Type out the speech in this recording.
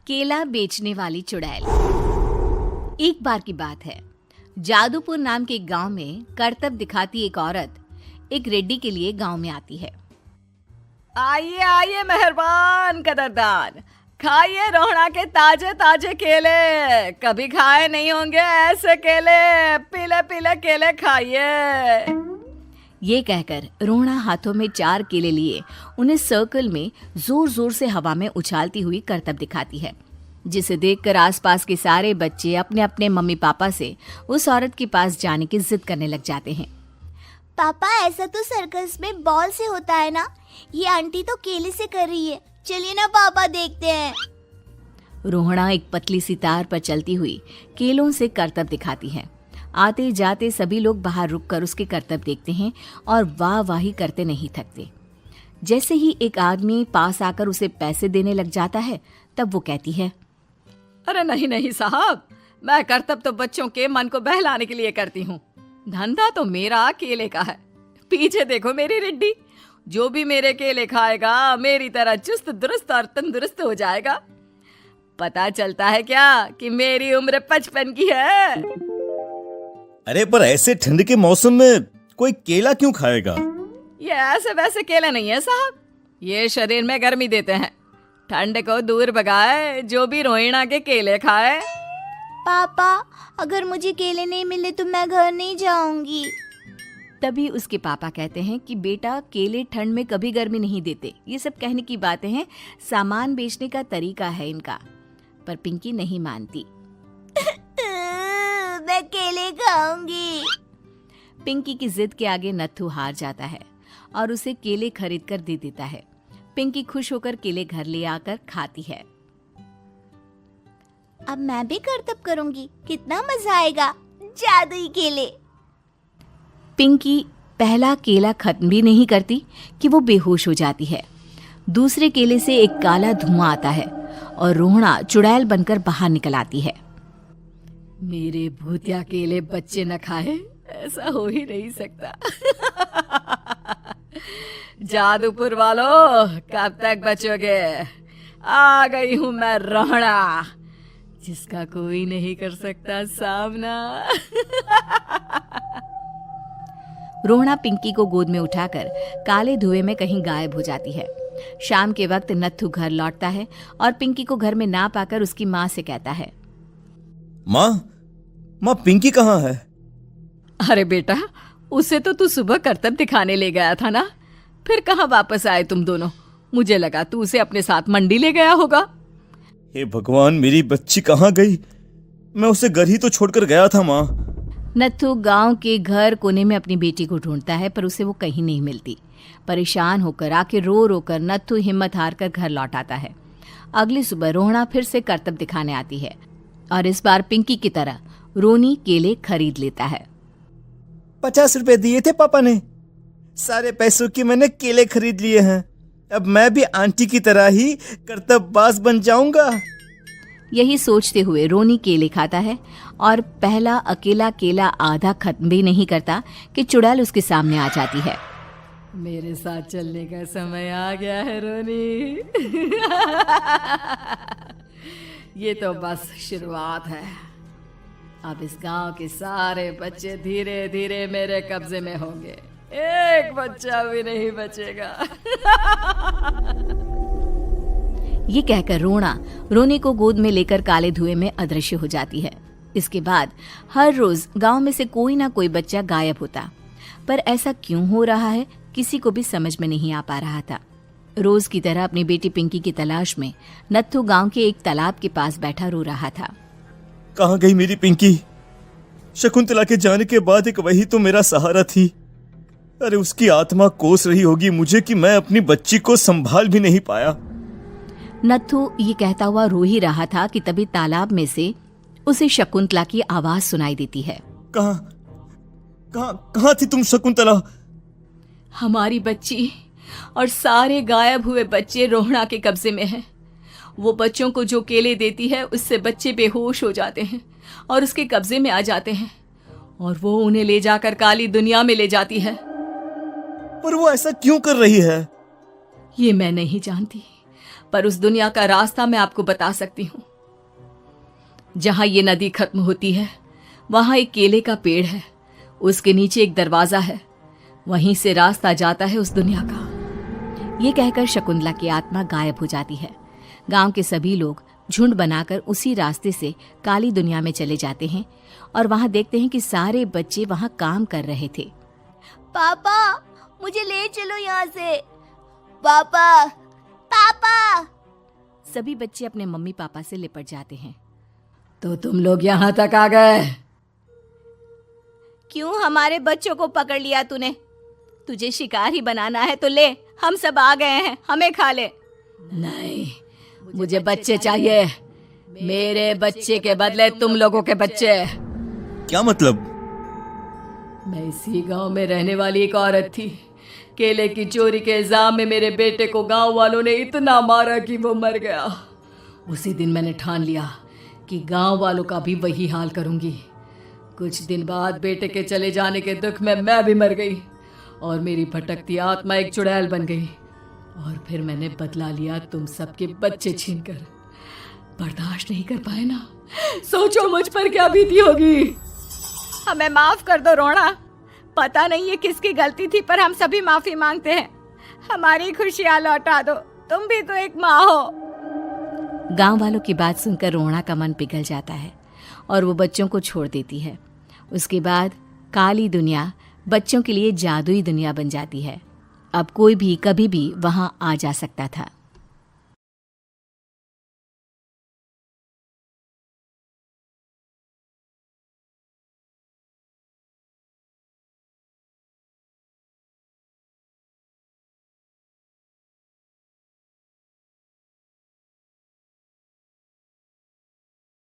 केला बेचने वाली चुड़ैल। एक बार की बात है, जादूपुर नाम के एक गांव में करतब दिखाती एक औरत एक रेड्डी के लिए गांव में आती है। आइए आइए मेहरबान कदरदान, खाइए रोहड़ा के ताजे ताजे केले। कभी खाए नहीं होंगे ऐसे केले, पीले पीले केले खाइए। ये कहकर रोहड़ा हाथों में 4 केले लिए उन्हें सर्कल में जोर जोर से हवा में उछालती हुई करतब दिखाती है, जिसे देखकर आसपास के सारे बच्चे अपने अपने मम्मी पापा से उस औरत के पास जाने की जिद करने लग जाते हैं। पापा, ऐसा तो सर्कस में बॉल से होता है ना, ये आंटी तो केले से कर रही है। चलिए ना पापा, देखते हैं। रोहड़ा एक पतली सी तार पर चलती हुई केलों से करतब दिखाती है। आते जाते सभी लोग बाहर रुककर उसके करतब देखते हैं और वाह वाही करते नहीं थकते। जैसे ही एक आदमी पास आकर उसे पैसे देने लग जाता है, तब वो कहती है, अरे नहीं नहीं साहब, मैं करतब तो बच्चों के मन को बहलाने के लिए करती हूँ। धंधा तो मेरा केले का है। पीछे देखो मेरी रिड्डी, जो भी मेरे केले खाएगा मेरी तरह चुस्त दुरुस्त और तंदुरुस्त हो जाएगा। पता चलता है क्या कि मेरी उम्र 55 की है। अरे पर ऐसे ठंड के मौसम में कोई केला क्यों खाएगा? ये ऐसे वैसे केले नहीं है साहब, ये शरीर में गर्मी देते हैं। ठंड को दूर भगाए जो भी रोहिणा के केले खाए। पापा, अगर मुझे केले नहीं मिले तो मैं घर नहीं जाऊंगी। तभी उसके पापा कहते हैं कि बेटा, केले ठंड में कभी गर्मी नहीं देते। ये सब कहने की बातें हैं, सामान बेचने का तरीका है इनका। पर पिंकी नहीं मानती। मैं केले खाऊंगी। पिंकी की जिद के आगे नत्थू हार जाता है और उसे केले खरीद कर दे देता है। पिंकी खुश होकर केले घर ले आकर खाती है। अब मैं भी करतब करूंगी, कितना मजा आएगा। जादुई केले। पिंकी पहला केला खत्म भी नहीं करती कि वो बेहोश हो जाती है। दूसरे केले से एक काला धुआं आता है और रोहड़ा चुड़ैल बनकर बाहर निकल आती है। मेरे भूतिया केले बच्चे न खाए, ऐसा हो ही नहीं सकता। जादूपुर वालों, कब तक बचोगे? आ गई हूं मैं रोहड़ा, जिसका कोई नहीं कर सकता सामना। रोहड़ा पिंकी को गोद में उठाकर काले धुएं में कहीं गायब हो जाती है। शाम के वक्त नत्थू घर लौटता है और पिंकी को घर में ना पाकर उसकी माँ से कहता है, माँ पिंकी कहाँ है? अरे बेटा, उसे तो तू सुबह करतब दिखाने ले गया था ना, फिर कहाँ वापस आए तुम दोनों? मुझे लगा तू उसे अपने साथ मंडी ले गया होगा। हे भगवान, मेरी बच्ची कहाँ गई? मैं उसे घर ही तो छोड़कर गया था माँ। नत्थू गांव के घर कोने में अपनी बेटी को ढूंढता है, पर उसे वो कहीं नहीं मिलती। परेशान होकर आखिर रो रो कर नत्थू हिम्मत हार कर घर लौट आता है। अगली सुबह रोहड़ा फिर से करतब दिखाने आती है और इस बार पिंकी की तरह रोनी केले खरीद लेता है। 50 रुपए दिए थे पापा ने, सारे पैसों की मैंने केले खरीद लिए हैं। अब मैं भी आंटी की तरह ही करतबबाज बन जाऊंगा। यही सोचते हुए रोनी केले खाता है और पहला अकेला केला आधा खत्म भी नहीं करता कि चुड़ैल उसके सामने आ जाती है। मेरे साथ चलने का समय आ गया है रोनी। ये तो बस शुरुआत है। अब इस गांव के सारे बच्चे धीरे धीरे मेरे कब्जे में होंगे, एक बच्चा भी नहीं बचेगा। ये कहकर रोनी को गोद में लेकर काले धुएं में अदृश्य हो जाती है। इसके बाद हर रोज गांव में से कोई ना कोई बच्चा गायब होता, पर ऐसा क्यों हो रहा है किसी को भी समझ में नहीं आ पा रहा था। रोज की तरह अपनी बेटी पिंकी की तलाश में नत्थू गांव के एक तालाब के पास बैठा रो रहा था। कहाँ गई मेरी पिंकी? शकुंतला के जाने के बाद एक वही तो मेरा सहारा थी। अरे उसकी आत्मा कोस रही होगी मुझे कि मैं अपनी बच्ची को संभाल भी नहीं पाया। नत्थू ये कहता हुआ रो ही रहा था कि तभी तालाब में से उसे शकुंतला की आवाज सुनाई देती है। कहाँ थी तुम शकुंतला? हमारी बच्ची और सारे गायब हुए बच्चे रोहड़ा के कब्जे में हैं। वो बच्चों को जो केले देती है उससे बच्चे बेहोश हो जाते हैं और उसके कब्जे में आ जाते हैं और वो उन्हें ले जाकर काली दुनिया में ले जाती है। पर वो ऐसा क्यों कर रही है? ये मैं नहीं जानती, पर उस दुनिया का रास्ता मैं आपको बता सकती हूँ। जहां ये नदी खत्म होती है वहां एक केले का पेड़ है, उसके नीचे एक दरवाजा है, वहीं से रास्ता जाता है उस दुनिया का। ये कहकर शकुंतला की आत्मा गायब हो जाती है। गांव के सभी लोग झुंड बनाकर उसी रास्ते से काली दुनिया में चले जाते हैं और वहां देखते हैं कि सारे बच्चे वहां काम कर रहे थे। पापा मुझे ले चलो यहाँ से। पापा पापा। सभी बच्चे अपने मम्मी पापा से लिपट जाते हैं। तो तुम लोग यहाँ तक आ गए? क्यों हमारे बच्चों को पकड़ लिया तूने? तुझे शिकार ही बनाना है तो ले, हम सब आ गए हैं, हमें खा ले। नहीं, मुझे बच्चे चाहिए। मेरे बच्चे के बदले तुम लोगों के बच्चे। क्या मतलब? मैं इसी गांव में रहने वाली एक औरत थी। केले की चोरी के इल्जाम में मेरे बेटे को गांव वालों ने इतना मारा कि वो मर गया। उसी दिन मैंने ठान लिया कि गांव वालों का भी वही हाल करूंगी। कुछ दिन बाद बेटे के चले जाने के दुख में मैं भी मर गई और मेरी भटकती आत्मा एक चुड़ैल बन गई। और फिर मैंने बदला लिया तुम सबके बच्चे छीनकर। बर्दाश्त नहीं कर पाए ना? सोचो मुझ पर क्या बीती होगी। हमें माफ कर दो रोना। पता नहीं ये किसकी गलती थी, पर हम सभी माफी मांगते हैं। हमारी खुशियां लौटा दो, तुम भी तो एक माँ हो। गांव वालों की बात सुनकर रोना का मन पिघल जाता है और वो बच्चों को छोड़ देती है। उसके बाद काली दुनिया बच्चों के लिए जादुई दुनिया बन जाती है। अब कोई भी कभी भी वहां आ जा सकता था।